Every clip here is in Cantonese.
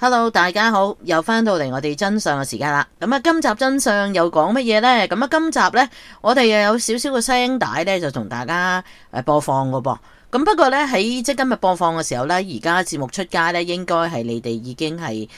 Hello，大家好，又翻到嚟我哋真相嘅時間啦。咁啊，今集真相又講乜嘢呢？咁啊，今集呢，我哋又有少少嘅聲帶呢，就同大家播放嘅噃。咁不過呢，喺即今日播放嘅時候呢，而家節目出街呢，應該係你哋已經係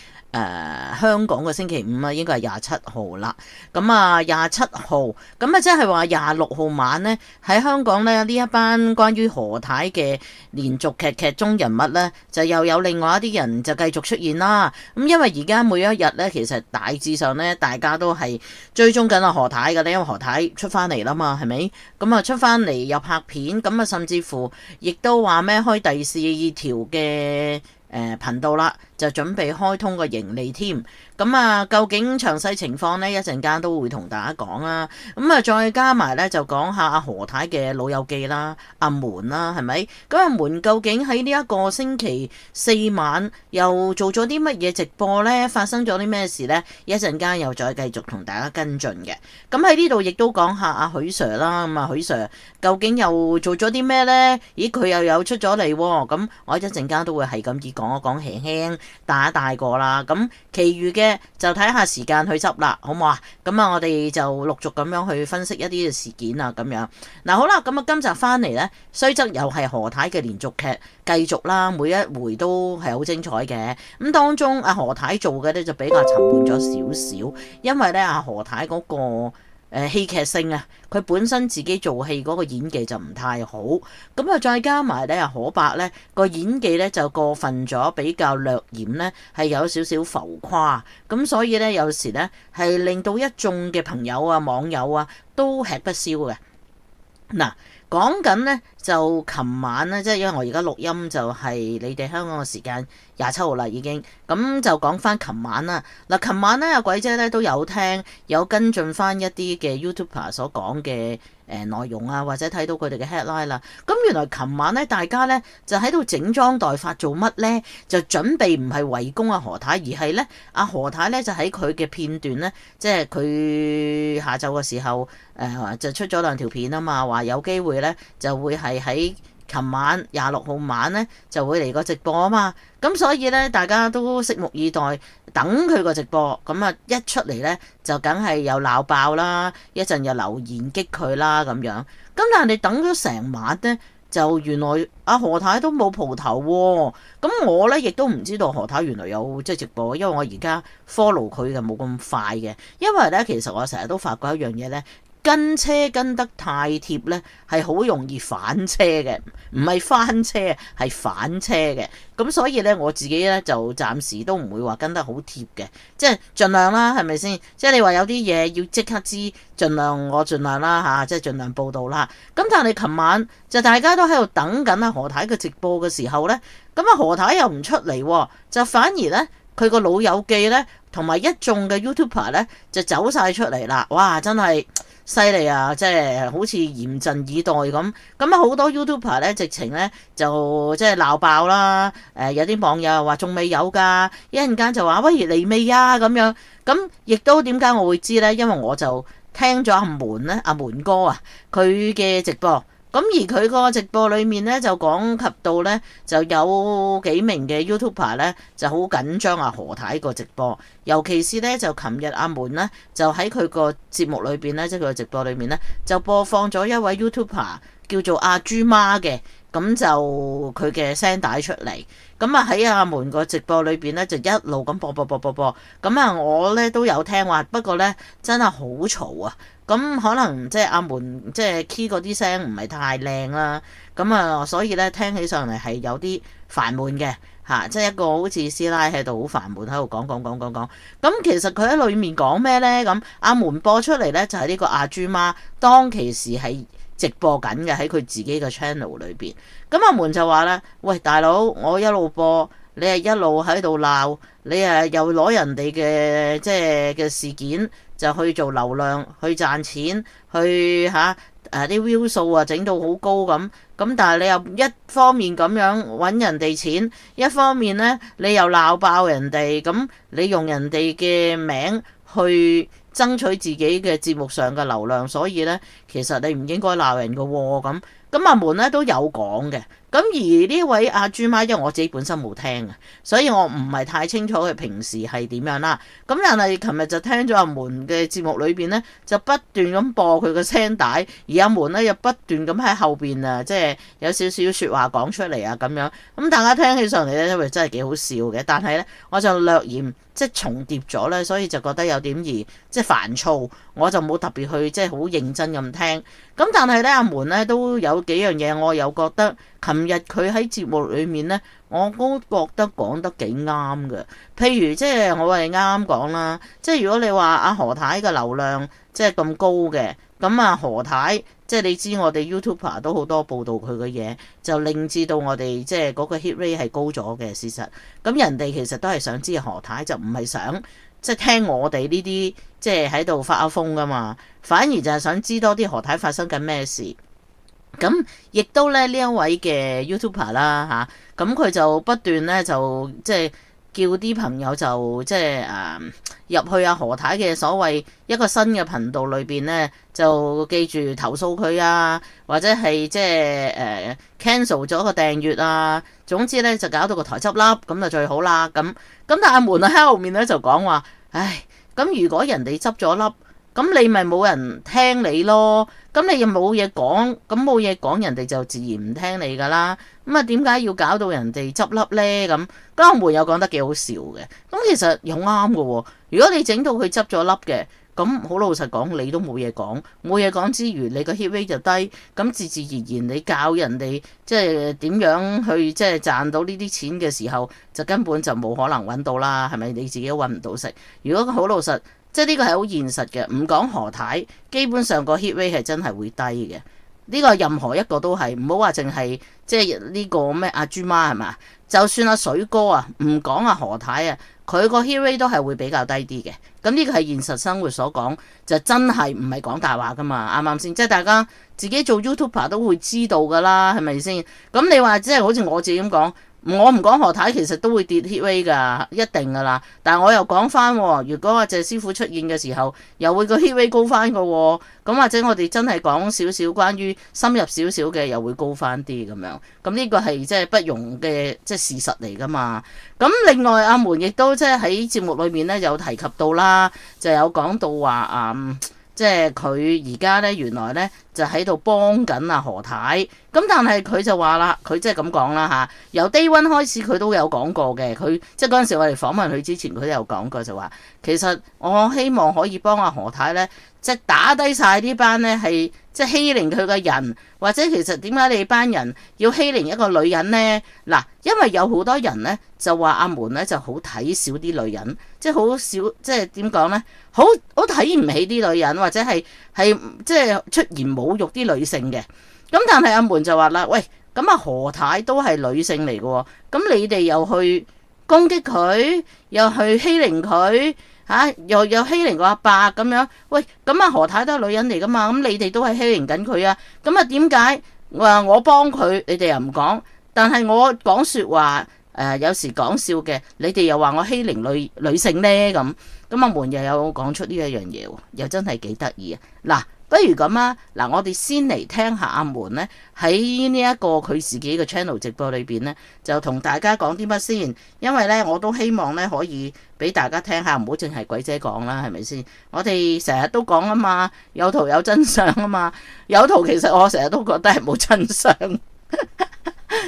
香港嘅星期五啊，應該係27號啦。咁啊，27號，咁啊，即係話26號晚呢，喺香港呢，呢一班關於何太嘅連續劇劇中人物呢，就又有另外一啲人就繼續出現啦。咁因為而家每一日呢，其實大致上呢，大家都係追蹤緊阿何太嘅咧，因為何太出翻嚟啦嘛，係咪？咁啊，出翻嚟又拍片，咁啊，甚至乎亦都話咩開第4條嘅頻道啦，就準備開通個盈利添。咁啊，究竟詳細情況呢？一陣間都會同大家講啦。咁啊，再加埋呢，就講下阿何太嘅老友記啦，阿門啦，係咪？咁阿門究竟喺呢一個星期4晚又做咗啲乜嘢直播呢？發生咗啲咩事呢？一陣間又再繼續同大家跟進嘅。咁喺呢度亦都講下阿許 Sir 啦。咁啊，許 Sir 究竟又做咗啲咩呢？咦，佢又有出咗嚟喎。咁我一陣間都會係咁意講一講，輕輕帶一帶過啦。咁其餘嘅就睇下時間去執啦，好唔好啊？咁啊，我哋就陸續咁樣去分析一啲嘅事件啊，咁樣嗱，好啦，咁啊，今集翻嚟呢，雖則又係何太嘅連續劇繼續啦，每一回都係好精彩嘅。咁當中阿何太做嘅呢，就比較沉悶咗少少，因為呢，阿何太嗰個戲劇性啊，佢本身自己做戲嗰個演技就唔太好，咁啊再加埋咧可伯咧個演技咧就過分咗，比較略嫌咧係有少少浮誇，咁所以咧有時咧係令到一眾嘅朋友啊網友啊都吃不消嘅。嗱，講緊呢，就琴晚呢，即係因為我而家錄音就係你哋香港嘅時間27號啦已經，咁就講翻琴晚啦。嗱，琴晚呢，阿鬼姐咧都有聽有跟進翻一啲嘅 YouTuber 所講嘅內容啊，或者睇到佢哋嘅 headline 啦。咁原來琴晚呢，大家呢就喺度整裝待發做乜呢？就準備唔係圍攻阿何太，而係呢，阿何太呢就喺佢嘅片段呢，即係佢下晝嘅時候就出咗2條片啊嘛，話有機會呢就會係喺琴晚26號晚呢就會嚟個直播啊嘛，咁所以呢，大家都拭目以待，等佢個直播，咁啊一出嚟呢，就梗係又鬧爆啦，一陣又留言激佢啦咁樣，咁但係你等咗成晚呢，就原來阿何太都冇蒲頭喎，咁我呢亦都唔知道何太原來有即係直播，因為我而家 follow 佢嘅冇咁快嘅，因為呢，其實我成日都發覺一樣嘢呢。跟車跟得太貼呢，係好容易反車嘅，唔係翻車，係反車嘅。咁所以呢，我自己呢，就暫時都唔會話跟得好貼嘅，即係盡量啦，係咪先？即係你話有啲嘢要即刻知，盡量我盡量啦嚇，即係盡量報道啦。咁但係琴晚就大家都喺度等緊阿何太嘅直播嘅時候呢，咁阿何太又唔出嚟，就反而呢，佢個老友記呢，同埋一眾嘅 YouTuber 呢，就走晒出嚟啦。哇！真係〜犀利啊！即係好似嚴陣以待咁，咁啊好多 YouTuber 咧，直情咧就即係鬧爆啦！有啲網友話仲未有㗎，一陣間就話喂嚟未啊咁樣，咁亦都點解我會知咧？因為我就聽咗阿門咧，阿門哥啊，佢嘅直播。咁而佢個直播裏面咧就講及到咧，就有幾名嘅 YouTuber 咧就好緊張啊何太個直播，尤其是咧就琴日阿門咧就喺佢個節目裏邊咧，即係佢個直播裏面咧就播放咗一位 YouTuber 叫做阿豬媽嘅，咁就佢嘅聲帶出嚟，咁啊喺阿門個直播裏邊咧就一路咁播，咁啊我咧都有聽話，不過咧真係好嘈啊！咁可能即係阿門即係 key 嗰啲聲唔係太靚啦，咁啊所以咧聽起上嚟係有啲煩悶嘅嚇，即係一個好似師奶喺度好煩悶喺度講，咁其實佢喺裏面講咩咧？咁阿門播出嚟咧就係呢個阿豬媽當其時係直播緊嘅喺佢自己嘅 channel 裏邊，咁阿門就話咧：喂大佬，我一路播你係一路喺度鬧，你又攞人哋嘅即係嘅事件就去做流量，去賺錢，去啲 view 數啊整到好高咁，但係你又一方面咁樣揾人哋錢，一方面呢，你又鬧爆人哋，咁你用人哋嘅名去爭取自己嘅節目上嘅流量，所以呢，其實你唔應該鬧人㗎喎。咁阿門咧都有講嘅。咁而呢位阿豬媽，因為我自己本身冇聽啊，所以我唔係太清楚佢平時係點樣啦。咁但係琴日就聽咗阿門嘅節目裏邊呢，就不斷咁播佢個聲帶，而阿門呢又不斷咁喺後邊啊，即係有少少説話講出嚟啊咁樣。咁大家聽起上嚟呢，因為真係幾好笑嘅。但係呢，我就略嫌即係重疊咗呢，所以就覺得有點即係煩躁，我就冇特別去即係好認真咁聽。咁但係呢，阿門呢都有幾樣嘢，我又覺得琴日佢喺節目裏面呢，我都覺得講得幾啱嘅。譬如即係我哋啱啱講啦，即係如果你話阿何太嘅流量即係咁高嘅，咁啊何太即係你知我哋 YouTuber 都好多報道佢嘅嘢，就令至到我哋即係嗰個 hit rate 係高咗嘅事實。咁人哋其實都係想知何太，就唔係想即係聽我哋呢啲即係喺度發下瘋噶嘛，反而就係想知多啲何太發生緊咩事。咁亦都咧呢一位嘅 YouTuber 啦嚇，咁佢就不斷咧就即係叫啲朋友就即係入去阿何太嘅所謂一個新嘅頻道裏邊咧，就記住投訴佢啊，或者係即係cancel 咗個訂閱啊，總之咧就搞到個台執笠咁就最好啦。咁但係阿門喺後面咧就講話，唉，咁如果人哋執咗笠，咁你咪冇人聽你咯，咁你又冇嘢講，咁冇嘢講，人哋就自然唔聽你噶啦。咁啊，點解要搞到人哋執笠呢？咁阿門有講得幾好笑嘅。咁其實又啱嘅喎。如果你整到佢執咗笠嘅，咁好老實講，你都冇嘢講，冇嘢講之餘，你個 hit rate 就低，咁自自然然你教人哋即係點樣去即係賺到呢啲錢嘅時候，就根本就冇可能揾到啦，係咪？你自己都揾唔到食。如果好老實。即係呢個係好現實嘅，唔講何太，基本上個 hit rate 係真係會低嘅。呢個任何一個都係，唔好話淨係即係呢個咩阿豬媽係嘛？就算阿水哥啊，唔講阿何太啊，佢個 hit rate 都係會比較低啲嘅。咁呢個係現實生活所講，就真係唔係講大話噶嘛？啱唔啱先？即係大家自己做 YouTuber 都會知道噶啦，係咪先？咁你話即係好似我自己咁講。我唔講何太，其實都會跌 hit rate 㗎，一定㗎啦。但係我又講翻，如果阿謝師傅出現嘅時候，又會個 hit rate 高翻㗎喎。咁或者我哋真係講少少關於深入少少嘅，又會高翻啲咁樣。咁呢個係即係不容嘅即係事實嚟㗎嘛。咁另外阿門亦都即係喺節目裏面咧有提及到啦，就有講到話即係佢而家咧原來咧就喺度幫緊阿何太，咁但係佢就話啦，佢即係咁講啦嚇，由 day one 開始佢都有講過嘅，佢即係嗰陣時我哋訪問佢之前佢都有講過，就話其實我希望可以幫阿何太咧，即係打低晒呢班咧係即係欺凌佢嘅人，或者其實點解你班人要欺凌一個女人呢？嗱，因為有好多人咧就話阿門咧就好睇少啲女人，即係好少即係點講咧，好睇唔起啲女人，或者係即係出言侮辱啲女性嘅。咁但係阿門就話啦，喂，咁阿何太都係女性嚟嘅喎，咁你哋又去攻擊佢，又去欺凌佢又欺凌個阿伯咁樣，喂，咁阿何太都係女人嚟噶嘛，咁你哋都係欺凌緊佢啊，咁啊點解話我幫佢，你哋又唔講，但係我講説話有時講笑嘅，你哋又話我欺凌女性呢？咁阿門又有講出呢一樣嘢喎，又真係幾得意啊！嗱，不如咁啊，嗱，我哋先嚟聽下阿門呢喺呢一個佢自己嘅 channel 直播裏邊呢，就同大家講啲乜先？因為呢，我都希望呢可以俾大家聽下，唔好淨係鬼姐講啦，係咪先？我哋成日都講啊嘛，有圖有真相啊嘛，有圖其實我成日都覺得係冇真相。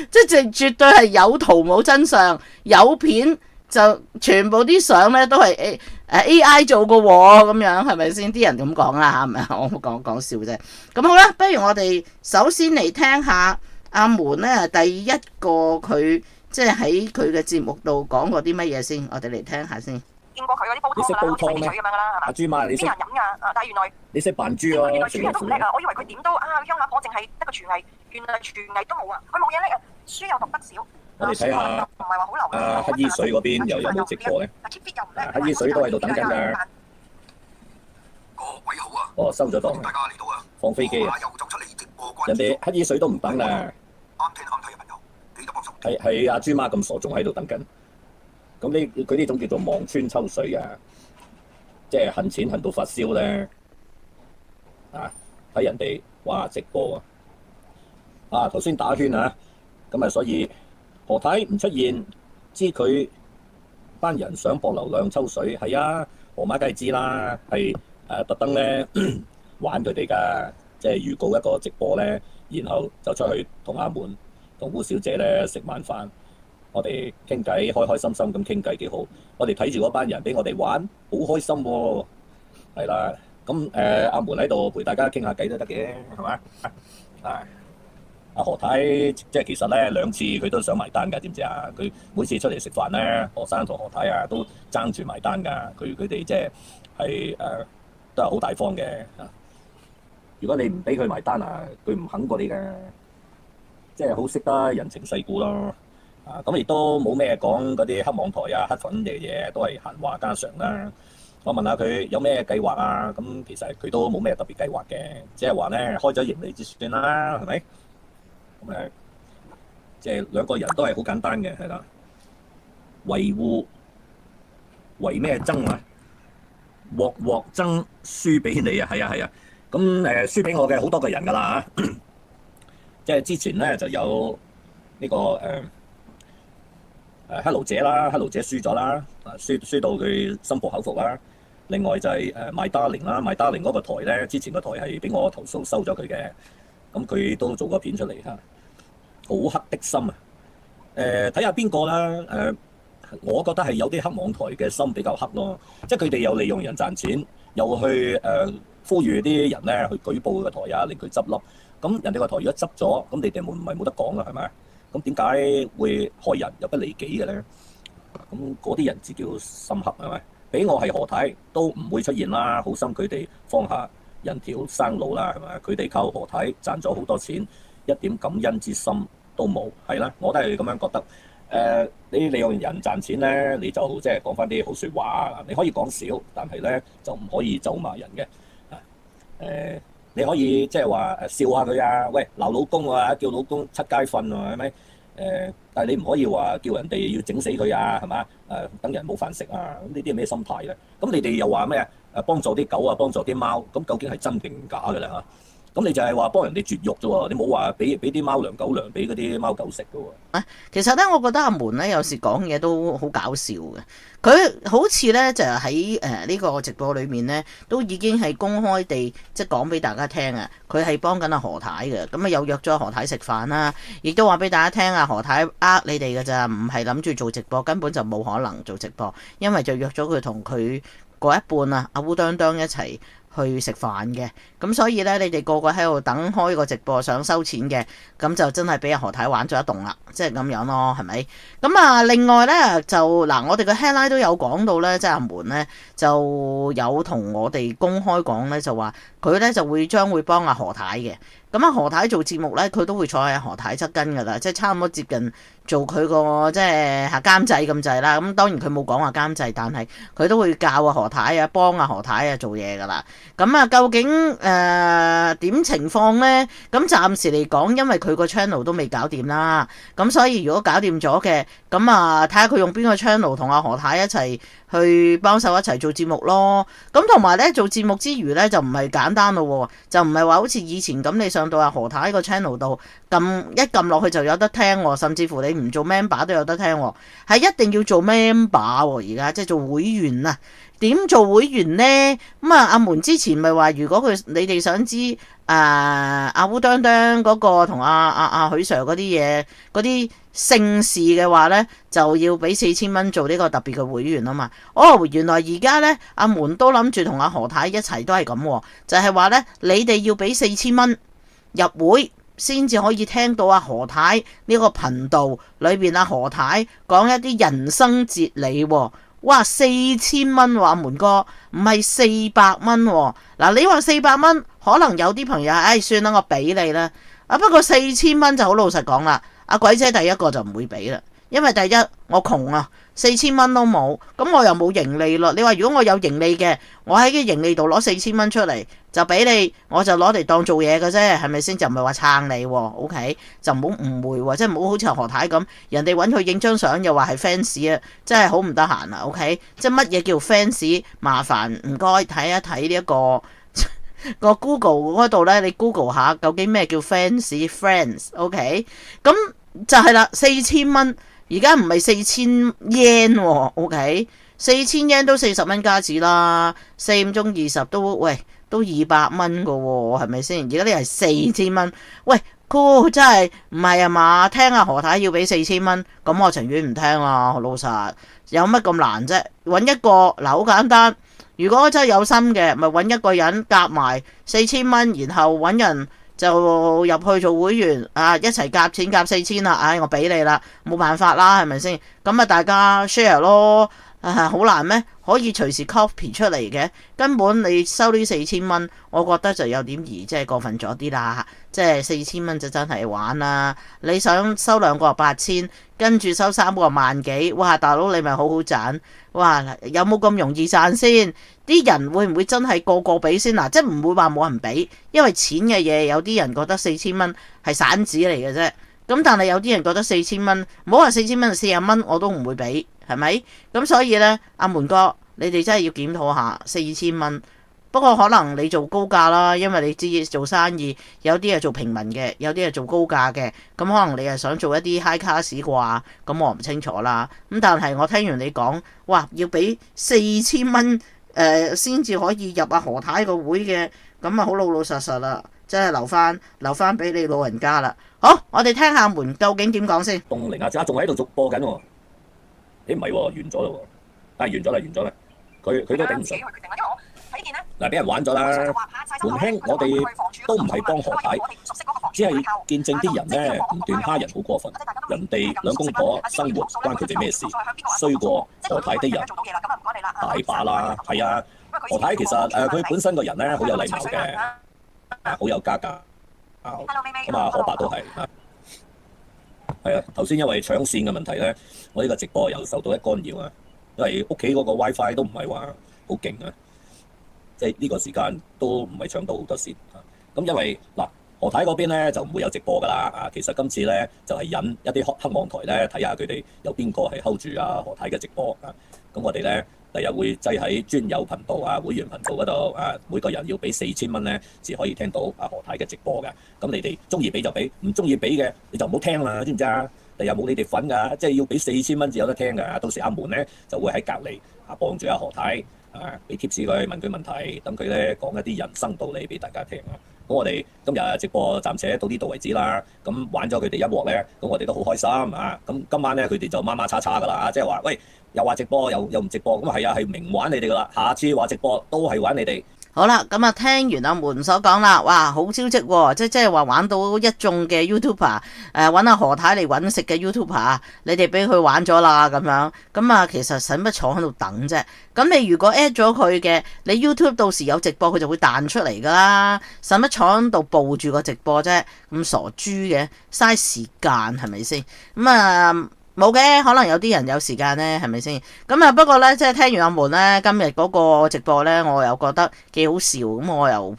即係絕對係有圖冇真相，有片就全部啲相咧都係AI 做嘅喎，咁樣係咪先？啲人咁講啦嚇，係咪？我講笑啫。咁好啦，不如我哋首先嚟聽下阿門咧，第一個佢即係喺佢嘅節目度講過啲乜嘢先，我哋嚟聽下先。見過佢嗰啲煲湯㗎啦，好似米水咁樣㗎啦，係嘛？阿豬媽，你識邊人飲㗎？但係原來你識扮豬啊？原來廚藝都唔叻啊！我以為佢點都鄉下婆淨係得個廚藝，原來廚藝都冇啊！佢冇嘢叻啊，書又讀得少，我哋睇下唔係話好流乞衣水嗰邊又有冇直播咧？乞衣水都喺度等緊㗎。各位好啊！哦，收咗檔大啦，家嚟到啊！放飛機啊！又走出嚟直播關人哋乞衣水都唔等啦，啱聽啱睇嘅朋友，記得幫手。係阿豬媽咁傻，仲喺度等緊。咁佢呢種叫做望穿秋水啊，即係恨錢恨到發燒咧。睇人哋哇直播啊！頭先打圈啊，咁所以何太唔出現，知佢班人想博流量抽水，係啊，何媽梗係知啦，係特登咧玩佢哋㗎，即係預告一個直播咧，然後就出去同阿門同胡小姐咧食晚飯，我哋傾偈，開開心心咁傾偈幾好，我哋睇住嗰班人俾我哋玩，好開心喎，係啦。咁阿門喺度陪大家傾下偈都得嘅，係嘛？阿何太即係其實咧2次佢都想埋單㗎，知唔知啊？佢每次出嚟食飯咧，何生同何太啊都爭住埋單㗎。佢哋即係都係好大方嘅。如果你唔俾佢埋單啊，佢唔肯過你㗎。即係好識得人情世故咯。咁亦都冇咩講嗰啲黑網台啊、黑粉嘅嘢，都係閒話家常啦。我問下佢有咩計劃啊？咁其實佢都冇咩特別計劃嘅，即係話咧開咗盈利就算啦，係咪？咁即係兩個人都係好簡單嘅，係啦。為咩爭啊？鑊爭輸俾你啊！係啊。咁輸俾我嘅好多個人㗎啦嚇，即係之前咧就有呢個Hello 姐啦，Hello 姐輸咗啦，輸到佢心服口服啦。另外就係My Darling啦，My Darling嗰個台咧，之前個台係俾我投訴收咗佢嘅，咁佢都做個片出嚟嚇，好黑的心啊！睇下邊個啦，我覺得係有啲黑網台嘅心比較黑咯，即係佢哋又利用人賺錢，又去呼籲啲人咧去舉報個台啊，令佢執笠。咁人哋個台如果執咗，咁你哋唔係冇得講啊，係咪？咁點解會害人又不利己嘅咧？咁嗰啲人至叫心黑係咪？俾我係何太都唔會出現啦，好心佢哋放下人條生路啦，係咪？佢哋靠何太賺咗好多錢，一點感恩之心都冇，係啦，我都係咁樣覺得。你利用人賺錢咧，你就即係講翻啲好説話，你可以講少，但係咧就唔可以咒罵人嘅。你可以即係話笑下佢啊，喂鬧老公啊，叫老公出街瞓啊，係咪？但係你唔可以話叫人哋要整死佢啊，係嘛？等人冇飯食啊，咁呢啲係咩心態咧？咁你哋又話咩啊？幫助啲狗啊，幫助啲貓，咁究竟係真定假嘅咧嚇？咁你就係話幫人哋絕育啫喎，你冇話俾啲貓糧狗糧俾嗰啲貓狗食嘅喎。其實咧，我覺得阿門咧有時講嘢都好搞笑嘅。佢好似咧就喺呢個直播裏面咧，都已經係公開地即係講俾大家聽啊。佢係幫緊阿何太嘅，咁啊又約咗何太食飯啦，亦都話俾大家聽啊，何太你哋嘅咋，唔係諗住做直播，根本就冇可能做直播，因為就約咗佢同佢嗰一半啊，阿烏當當一齊去食飯嘅，咁所以咧，你哋個個喺度等開個直播想收錢嘅，咁就真係俾阿何太玩咗一棟啦，即係咁樣咯，係咪？咁啊，另外咧就嗱，我哋嘅 headline 都有講到咧，即係阿門咧就有同我哋公開講咧，就話佢咧就將會幫阿何太嘅。咁阿何太做節目咧，佢都會坐喺何太側跟噶啦，即係差唔多接近做佢個即係監製咁滯啦。咁當然佢冇講話監製，但係佢都會教阿何太啊，幫阿何太啊做嘢噶啦。咁啊，究竟點情況呢？咁暫時嚟講，因為佢個 channel 都未搞掂啦。咁所以如果搞掂咗嘅，咁啊睇下佢用邊個 channel 同阿何太一齊去幫手一齊做節目咯。咁同埋咧做節目之餘咧就唔係簡單咯，就唔係話好似以前咁你上到阿何太個 channel 度撳落去就有得聽，甚至乎你唔做 member 都有得聽，係一定要做 member 而家即係做會員啊。點做會員呢？咁啊，阿門之前咪話，如果你哋想知阿烏當當嗰個同阿許 Sir 嗰啲嘢嗰啲姓氏嘅話呢，就要俾4000蚊做呢個特別嘅會員啊嘛。原來而家呢，阿門都諗住同阿何太一齊都係咁，就係話呢，你哋要俾4000蚊入會先至可以聽到阿何太呢個頻道裏邊阿何太講一啲人生哲理。哇，4000蚊喎，門哥唔係400蚊喎。嗱，你話400蚊，可能有啲朋友算啦，我俾你啦。不過4000蚊就好老實講啦。阿鬼姐第一個就唔會俾啦，因為第一我窮啊，4000蚊都冇，咁我又冇盈利咯。你話如果我有盈利嘅，我喺啲盈利度攞4000蚊出嚟就俾你，我就攞嚟當做嘢嘅啫，係咪先？就唔係話撐你，OK？就唔好誤會喎，即係唔好好似何太咁，人哋揾佢影張相又話係 fans 啊，真係好唔得閒啊，OK？即係乜嘢叫 fans？麻煩唔該睇一睇呢一個。個 Google 嗰度呢，你 Google 下究竟咩叫 friends，OK？咁就係啦，4000蚊，而家唔係4000 yen，OK？ 4000 yen 都40蚊加紙啦，4、5中20都都200蚊噶喎，係咪先？而家你係4000蚊，喂，真係唔係啊嘛？聽阿何太要俾4000蚊，咁我情願唔聽啊，老實，有乜咁難啫？揾一個嗱，好簡單。如果真係有心嘅，咪揾一個人夾埋4000蚊，然後揾人就入去做會員啊，一齊夾錢夾4000啦，唉，我俾你啦，冇辦法啦，係咪先？咁啊，大家 share 咯，好難咩？可以隨時 copy 出嚟嘅，根本你收呢4000蚊，我覺得就有點即係過分咗啲啦，即係4000蚊就真係玩啦。你想收2個8000，跟住收3個1萬幾，哇！大佬你咪好好賺，哇！有冇咁容易賺先？啲人會唔會真係個個俾先嗱？即係唔會話冇人俾，因為錢嘅嘢有啲人覺得4000蚊係散紙嚟嘅啫。咁但係有啲人覺得4000蚊，唔好話4000蚊40蚊我都唔會俾。係咪？咁所以呢，阿門哥，你哋真係要檢討下4000蚊。不過可能你做高價啦，因為你知做生意有啲係做平民嘅，有啲係做高價嘅。咁可能你係想做一啲 high class 啩？咁我唔清楚啦。咁但係我聽完你講，哇，要俾4000蚊先至可以入阿何太個會嘅，咁啊好老老實實啦，真係留翻俾你老人家啦。好，我哋聽下門究竟點講先。凍齡啊，仲喺度續播緊喎。唔係喎，完咗啦喎，但係完咗啦，佢都頂唔順。嗱，俾人玩咗啦，門兄，我哋都唔係幫何太，只係見證啲人咧唔斷蝦人好過分，人哋兩公婆生活關佢哋咩事？衰過何太啲人大把啦，係啊，何太其實佢本身個人咧好有禮貌嘅，好有家教，咁啊何伯都係。係啊，頭先因為搶線嘅問題咧，我呢個直播又受到一干擾啊，因為屋企嗰個 WiFi 都唔係話好勁啊，即係呢個時間都唔係搶到好多線啊。咁因為嗱，何太嗰邊咧就唔會有直播㗎啦啊。其實今次咧就係引一啲黑網台咧睇下佢哋有邊個係 hold 住啊何太嘅直播啊。咁我哋咧第日會擠喺專有頻道啊會員頻道嗰度啊，每個人要俾4000蚊咧，至可以聽到啊何太嘅直播嘅。咁你哋中意俾就俾，唔中意俾嘅你就唔好聽啦，知唔知啊？第日冇你哋份㗎，即係要俾4000蚊至有得聽㗎。到時阿門咧就會喺隔離啊幫住阿何太啊，俾 tips 佢，問佢問題，等佢咧講一啲人生道理俾大家聽啊。咁我哋今日直播暫且到呢度為止啦。咁玩咗佢哋一鑊咧，咁我哋都好開心啊。咁今晚咧佢哋就孖孖叉叉㗎啦，即係話喂，又話直播又唔直播，咁係啊係明玩你哋㗎啦。下次話直播都係玩你哋。好啦，咁啊聽完阿門所講啦，哇，好招積喎，即係話玩到一眾嘅 YouTuber，揾阿何太嚟揾食嘅 YouTuber，你哋俾佢玩咗啦咁樣，咁啊其實使乜坐喺度等啫？咁你如果 at 咗佢嘅，你 YouTube 到時有直播佢就會彈出嚟噶啦，使乜坐喺度報住個直播啫？咁傻豬嘅，嘥時間係咪先？咁啊〜冇嘅，可能有啲人有時間呢，係咪先？咁啊，不過呢，即係聽完阿門呢，今日嗰個直播呢，我又覺得幾好笑，咁我又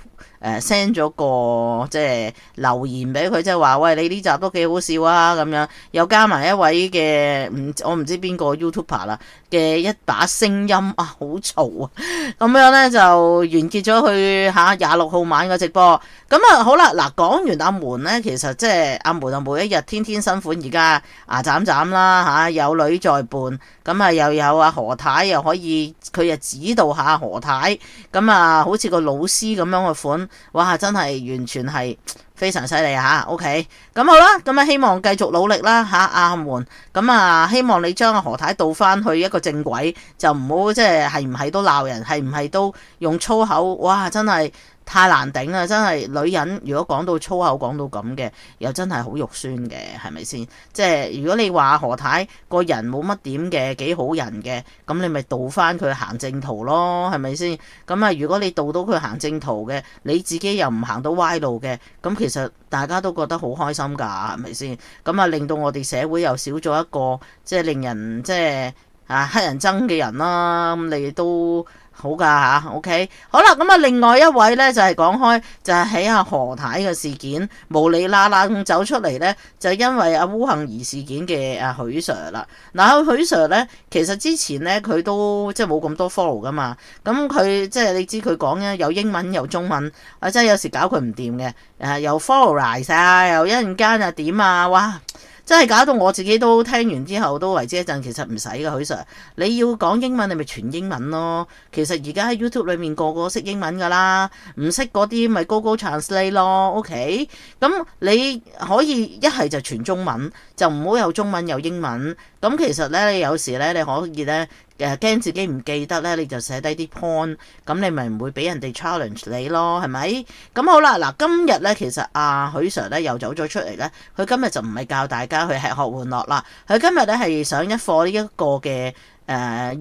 send 咗個即係留言俾佢，即係話喂，你呢集都幾好笑啊咁樣，又加埋一位嘅我唔知邊個 YouTuber 啦嘅一把聲音啊，好嘈啊，咁樣呢，就完結咗佢26號晚嘅直播。咁啊好啦，嗱講完阿門呢，其實即係阿門就每一日天天新款，而家牙斬斬啦有女在伴，咁啊又有阿何太，又可以佢又指導下何太，咁啊好似個老師咁樣嘅款，哇真係完全係非常犀利吓 OK， 咁好啦，咁啊希望繼續努力啦阿門，咁啊希望你將阿何太導翻去一個正軌，就唔好即係唔係都鬧人，係唔係都用粗口，哇真係太難頂啦！真係女人如果講到粗口講到咁嘅，又真係好肉酸嘅，係咪先？即係如果你話何太個人冇乜點嘅，幾好人嘅，咁你咪導翻佢行正途咯，係咪先？咁啊，如果你導到佢行正途嘅，你自己又唔行到歪路嘅，咁其實大家都覺得好開心㗎，係咪先？咁啊，令到我哋社會又少咗一個即係令人即係黑人憎嘅人啦。咁你都好㗎吓，OK， 好啦，咁啊，另外一位咧就係講開，就係喺阿何太嘅事件無理啦啦咁走出嚟咧，就因為阿烏杏兒事件嘅阿許 Sir 啦。嗱，許 Sir 咧，其實之前咧佢都即係冇咁多 follow 噶嘛，咁佢即係你知佢講嘅有英文有中文，啊，真係有時搞佢唔掂嘅，又 followers 啊，又一陣間又點啊，哇！真係搞到我自己都聽完之後都為之一陣，其實唔使㗎，許 Sir。你要講英文，你咪全英文咯。其實而家喺 YouTube 裏面個個識英文㗎啦，唔識嗰啲咪 Google Translate 咯。OK，咁你可以一係就全中文，就唔好有中文有英文。咁其實咧，你有時咧你可以咧驚自己唔記得咧，你就寫低啲 point，咁你咪唔會俾人哋 challenge 你咯，係咪？咁好啦，嗱，今日咧其實阿許 Sir 咧又走咗出嚟咧，佢今日就唔係教大家去吃喝玩樂啦，佢今日咧係上一課呢一個嘅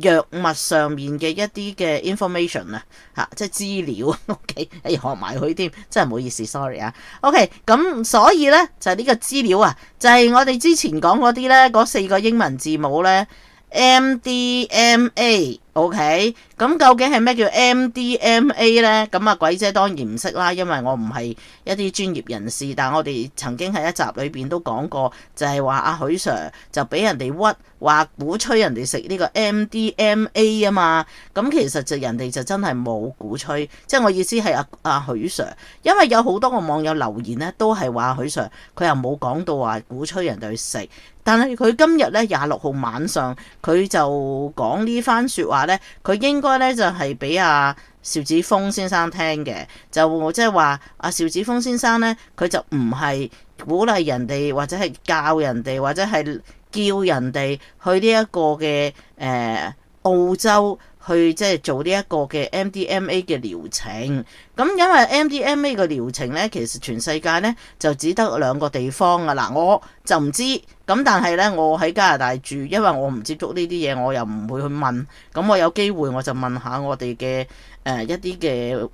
藥物上面嘅一啲嘅 information 啊，嚇，即係資料 ，OK， 學埋佢添，真係唔好意思 ，sorry 啊，OK，咁所以咧就係呢個資料啊，就係我哋之前講嗰啲咧嗰4個英文字母咧。MDMA，OK，咁究竟係咩叫 MDMA 呢？咁啊，鬼姐當然唔識啦，因為我唔係一啲專業人士，但係我哋曾經喺一集裏邊都講過，就係話阿許 Sir 就俾人哋屈，話鼓吹人哋食呢個 MDMA 啊嘛，咁其實就人哋就真係冇鼓吹，即係我意思係阿許 Sir，因為有好多個網友留言呢，都係話許 Sir 佢又冇講到話鼓吹人哋去食。但係佢今日咧26號晚上，佢就講呢番説話咧，佢應該咧就係俾阿邵子峰先生聽嘅，就即係話阿邵子峰先生咧，佢就唔係鼓勵人哋或者係教人哋或者係叫人哋去呢一個嘅澳洲去即係做呢一個嘅 MDMA 嘅療程。咁因為 MDMA 嘅療程咧，其實全世界咧就只得2個地方啊！嗱，我就唔知，咁但係咧我喺加拿大住，因為我唔接觸呢啲嘢，我又唔會去問。咁我有機會我就問下我哋嘅一啲嘅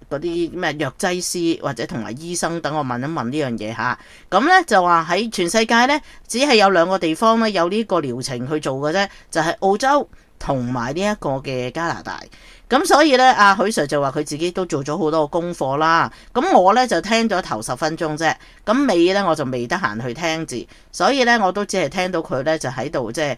嗰啲咩藥劑師或者同埋醫生，等我問一問呢樣嘢嚇。咁咧就話喺全世界咧，只係有2個地方咧有呢個療程去做嘅啫，就係澳洲同埋呢一個嘅加拿大。咁所以咧，阿許 Sir 就話佢自己都做咗好多個功課啦。咁我咧就聽咗頭10分鐘啫，咁尾咧我就未得閒去聽字，所以咧我都只係聽到佢咧就喺度即係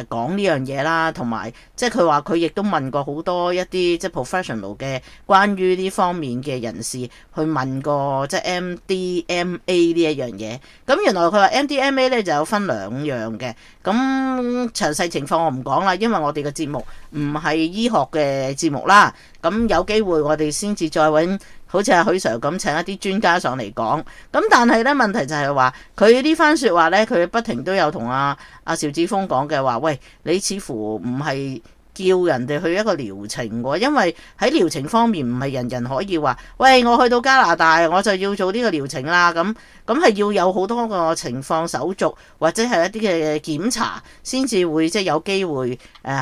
講呢樣嘢啦，同埋即係佢話佢亦都問過好多一啲即係 professional 嘅關於呢方面嘅人士去問過即係 MDMA 呢一樣嘢。咁原來佢話 MDMA 咧就有分2樣嘅，咁詳細情況我唔講啦，因為我哋嘅節目唔係醫學嘅節目啦。咁有機會我哋先至再揾好似阿許 Sir 咁請一啲專家上嚟講。咁但係咧問題就係話佢呢番説話咧，佢不停都有同阿邵子峰講嘅話，喂，你似乎唔係叫人哋去一個療程喎，因為喺療程方面唔係人人可以話，喂，我去到加拿大我就要做呢個療程啦。咁係要有好多個情況手續或者係一啲嘅檢查先至會即係有機會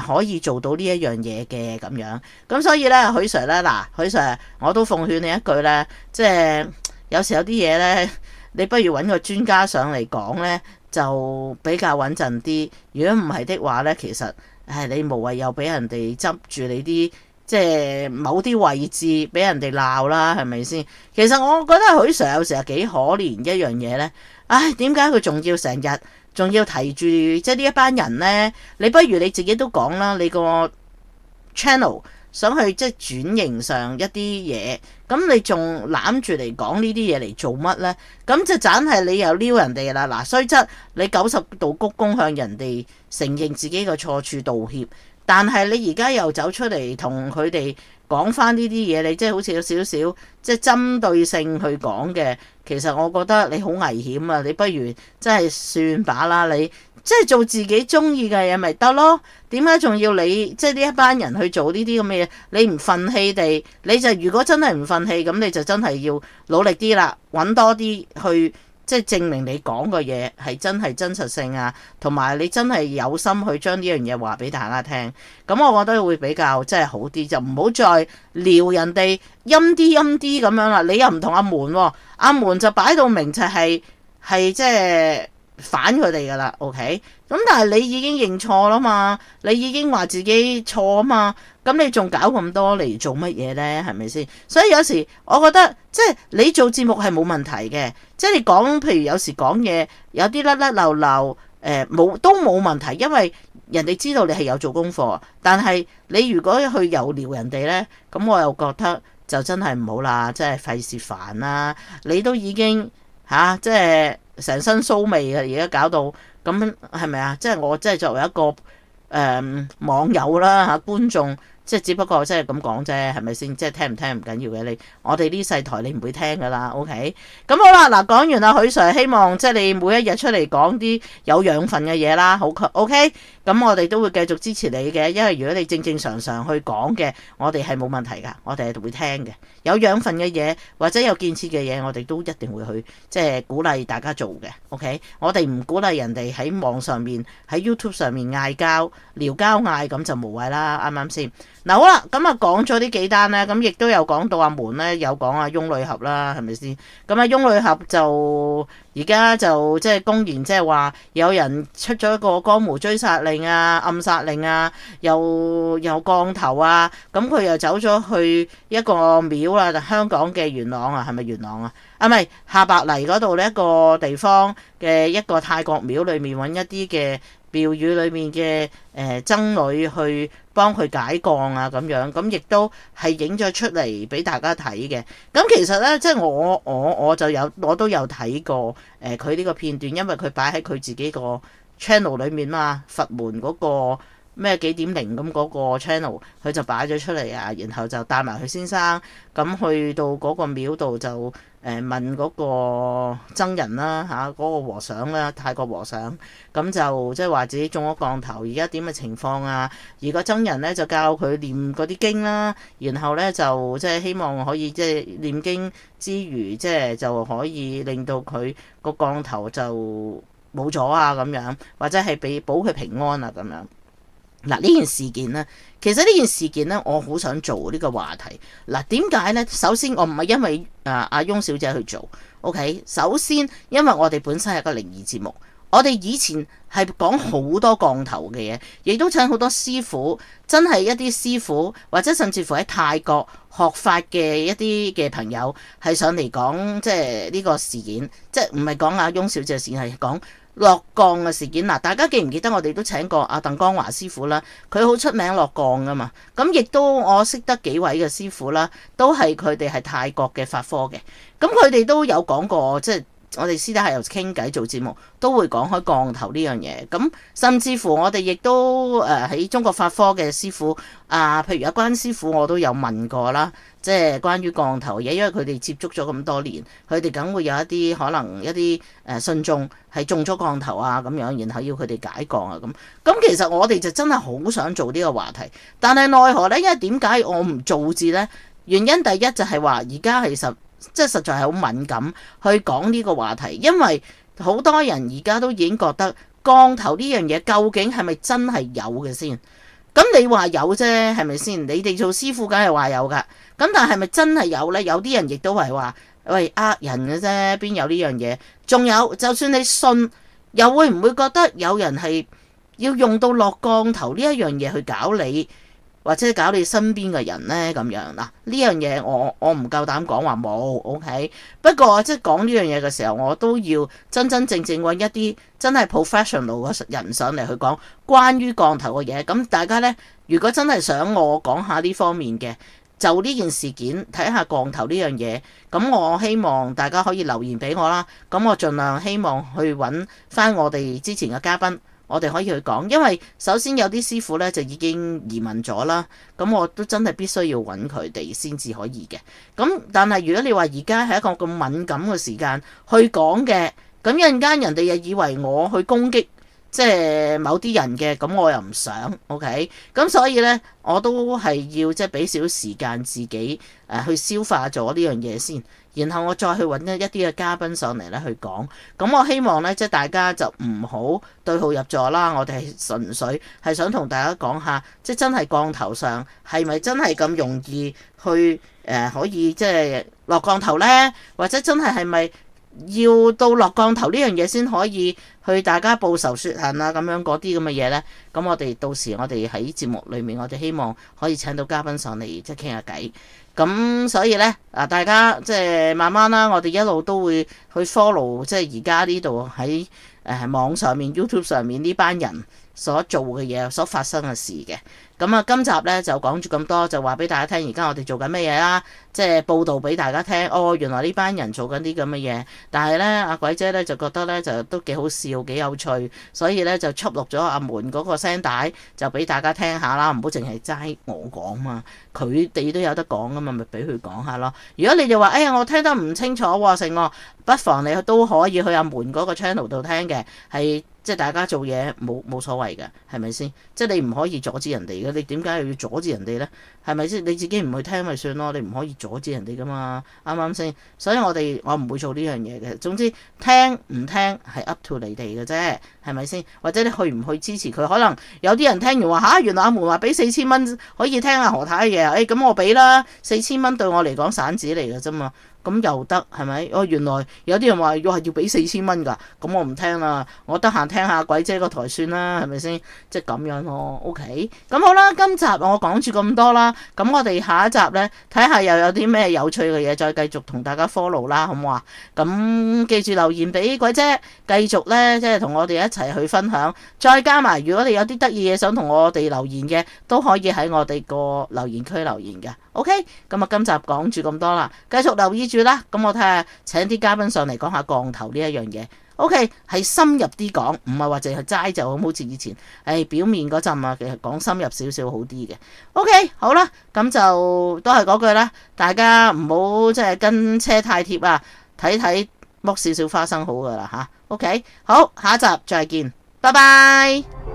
可以做到呢一樣嘢嘅咁樣。咁所以咧，許 Sir 咧，嗱，許 Sir 我都奉勸你一句咧，即係有時有啲嘢咧，你不如揾個專家上嚟講咧，就比較穩陣啲。如果唔係的話咧，其實你無謂又俾人哋執住你啲即係某啲位置俾人哋鬧啦，係咪先？其實我覺得許 Sir 有時係幾可憐一樣嘢呢。唉，點解佢仲要成日仲要提住即係呢一班人呢？你不如你自己都講啦，你個 channel 想去即係轉型上一啲嘢，咁你仲攬住嚟講呢啲嘢嚟做乜呢？咁就盞係你又撩人哋啦。嗱，雖則你90度鞠躬向人哋承認自己嘅錯處道歉，但係你而家又走出嚟同佢哋講翻呢啲嘢，你即係好似有少少即係針對性去講嘅，其實我覺得你好危險啊！你不如真係算把啦，你即係做自己中意嘅嘢咪得咯？點解仲要你即係呢一班人去做呢啲咁嘅嘢？你唔憤氣地，你就如果真係唔憤氣，咁你就真係要努力啲啦，揾多啲去。即係證明你講嘅嘢係真係真實性啊，同埋你真係有心去將呢樣嘢話俾大家聽。咁我覺得會比較即係好啲，就唔好再撩人哋陰啲咁樣啦。你又唔同阿門喎，阿門就擺到明就係即係反佢哋噶啦。OK，咁但係你已經認錯啦嘛，你已經話自己錯啊嘛。咁你仲搞咁多嚟做乜嘢呢？係咪先？所以有時我覺得即係你做節目係冇問題嘅，即係你講，譬如有時講嘢有啲甩甩漏漏，都冇問題，因為人哋知道你係有做功課。但係你如果去有撩人哋呢，咁我又覺得就真係唔好啦，即係費事煩啦。你都已經即係成身騷味嘅，而家搞到咁係咪啊？即係我即係作為一個網友啦嚇，觀眾。即係只不過即係咁講啫，係咪先？即係聽唔聽唔緊要嘅，我哋呢世台你唔會聽噶啦，OK？咁好啦，嗱，講完啦，許 Sir，希望即係你每一日出嚟講啲有養分嘅嘢啦，好 OK？咁我哋都會繼續支持你嘅，因為如果你正正常常去講嘅，我哋係冇問題噶，我哋係會聽嘅。有養分嘅嘢或者有建設嘅嘢，我哋都一定會去即係鼓勵大家做嘅，OK？我哋唔鼓勵人哋喺網上面喺 YouTube 上面嗌交、撩交嗌，咁就無謂啦，啱唔啱先？嗱，好啦，咁啊講咗呢幾單咧，咁亦都有講到阿門咧，有講阿翁女俠啦，係咪先？咁啊翁女俠就而家就即係公然即係話有人出咗一個江湖追殺令啊、暗殺令啊，又降頭啊，咁佢又走咗去一個廟啦，香港嘅元朗啊，係咪元朗啊？啊，唔係下白泥嗰度呢一個地方嘅一個泰國廟裏面揾一啲嘅廟宇裏面嘅僧侶去幫佢解降啊，咁樣咁亦都係影咗出嚟俾大家睇嘅。咁其實呢，即係我都有睇過佢呢個片段，因為佢擺喺佢自己個 channel 裏面嘛，佛門嗰個咩幾點零咁嗰個 channel，佢就擺咗出嚟啊，然後就帶埋佢先生咁去到嗰個廟度就問嗰個僧人啦嚇，嗰個和尚啦，泰國和尚，咁就即係話自己中咗降頭，而家點嘅情況啊？而個僧人咧就教佢念嗰啲經啦，然後咧就即係希望可以即係念經之餘，即係就可以令到佢個降頭就冇咗啊咁樣，或者係俾保佢平安啊咁樣。嗱，呢件事件呢，其實呢件事件呢，我好想做呢個話題。嗱，點解呢？首先我唔係因為阿翁小姐去做 ，OK？首先因為我哋本身係個靈異節目，我哋以前係講好多降頭嘅嘢，亦都請好多師傅，真係一啲師傅或者甚至乎喺泰國學法嘅一啲嘅朋友係上嚟講，即係呢個事件，即係唔係講阿翁小姐嘅事，係講落降嘅事件。嗱，大家記唔記得我哋都請過阿鄧光華師傅啦？佢好出名落降噶嘛。咁亦都我識得幾位嘅師傅啦，都係佢哋係泰國嘅法科嘅。咁佢哋都有講過，即係我哋私底下又傾偈做節目，都會講開降頭呢樣嘢。咁甚至乎我哋亦都喺中國法科嘅師傅譬如阿關師傅，我都有問過啦。即係關於降頭嘢，因為佢哋接觸咗咁多年，佢哋梗會有一啲可能一啲信眾係中咗降頭啊咁樣，然後要佢哋解降啊咁。咁其實我哋就真係好想做呢個話題，但係奈何呢？因為點解我唔做字呢？原因第一就係話而家其實即係實在係好敏感去講呢個話題，因為好多人而家都已經覺得降頭呢樣嘢究竟係咪真係有嘅先？咁你話有啫，係咪先？你哋做師傅梗係話有㗎。咁但係咪真係有呢？有啲人亦都係話，喂，呃人嘅啫，邊有呢樣嘢？仲有，就算你信，又會唔會覺得有人係要用到落降頭呢一樣嘢去搞你，或者搞你身邊嘅人呢？咁樣嗱，呢樣嘢我唔夠膽講話冇 ，OK？不過即係講呢樣嘢嘅時候，我都要真真正正揾一啲真係 professional 嘅人上嚟去講關於降頭嘅嘢。咁大家呢，如果真係想我講下呢方面嘅，就呢件事件睇下降頭呢樣嘢，咁我希望大家可以留言俾我啦。咁我盡量希望去揾翻我哋之前嘅嘉賓，我哋可以去講。因為首先有啲師傅呢就已經移民咗啦，咁我都真係必須要揾佢哋先至可以嘅。咁但係如果你話而家係一個咁敏感嘅時間去講嘅，咁一陣間人哋又以為我去攻擊即係某啲人嘅，咁我又唔想 OK。咁所以呢，我都係要即係俾少少時間自己去消化咗呢樣嘢先，然後我再去揾一啲嘅嘉賓上嚟咧去講。咁我希望呢，即係大家就唔好對號入座啦。我哋係純粹係想同大家講下，即係真係降頭上係咪真係咁容易去可以即係落降頭呢？或者真係咪要到落降頭呢樣嘢先可以去大家報仇雪恨啊咁樣嗰啲咁嘅嘢呢？咁我哋到時我哋喺節目裏面，我哋希望可以請到嘉賓上嚟即係傾下偈。咁所以呢，大家即係慢慢啦，我哋一路都會去 follow 即係而家呢度喺網上面 YouTube 上面呢班人所做嘅嘢，所發生嘅事嘅。咁啊，今集呢就講住咁多，就話俾大家聽，而家我哋做緊乜嘢啦？即係報道俾大家聽。哦，原來呢班人做緊啲咁嘅嘢，但係呢，阿鬼姐呢就覺得呢就都幾好笑，幾有趣，所以呢就輯錄咗阿門嗰個聲帶，就俾大家聽下啦。唔好淨係齋我講嘛，佢哋都有得講噶嘛，咪俾佢講下咯。如果你哋話，哎呀，我聽得唔清楚喎，成我不妨你都可以去阿門嗰個 channel 度聽嘅，係。即係大家做嘢冇所謂嘅，係咪先？即係你唔可以阻止人哋嘅，你點解又要阻止人哋呢？係咪先？你自己唔去聽咪算咯，你唔可以阻止人哋噶嘛，啱唔啱先？所以我唔會做呢樣嘢嘅。總之聽唔聽係 up to 你哋嘅啫，係咪先？或者你去唔去支持佢？可能有啲人聽完話原來阿門話俾4000蚊可以聽阿何太嘅嘢，咁我俾啦，4000蚊對我嚟講散紙嚟嘅啫嘛。咁又得係咪？原來有啲人話要俾4000蚊㗎，咁我唔聽啦，我得閒聽下鬼姐個台算啦，係咪先？即係咁樣咯。OK，咁好啦，今集我講住咁多啦，咁我哋下一集呢，睇下又有啲咩有趣嘅嘢，再繼續同大家 follow 啦，好唔好啊？咁記住留言俾鬼姐，繼續呢，即係同我哋一齊去分享，再加埋如果你有啲得意嘢想同我哋留言嘅，都可以喺我哋個留言區留言嘅。OK，咁啊，今集講住咁多啦，繼續留意住啦。咁我睇下請啲嘉賓上嚟講下降頭呢一樣嘢。OK，係深入啲講，唔係話淨係齋就好似以前表面嗰陣啊，其實講深入少少好啲嘅。OK，好啦，咁就都係嗰句啦，大家唔好即係跟車太貼啊，睇睇剝少少花生好噶啦吓。OK，好，下一集再見，拜拜。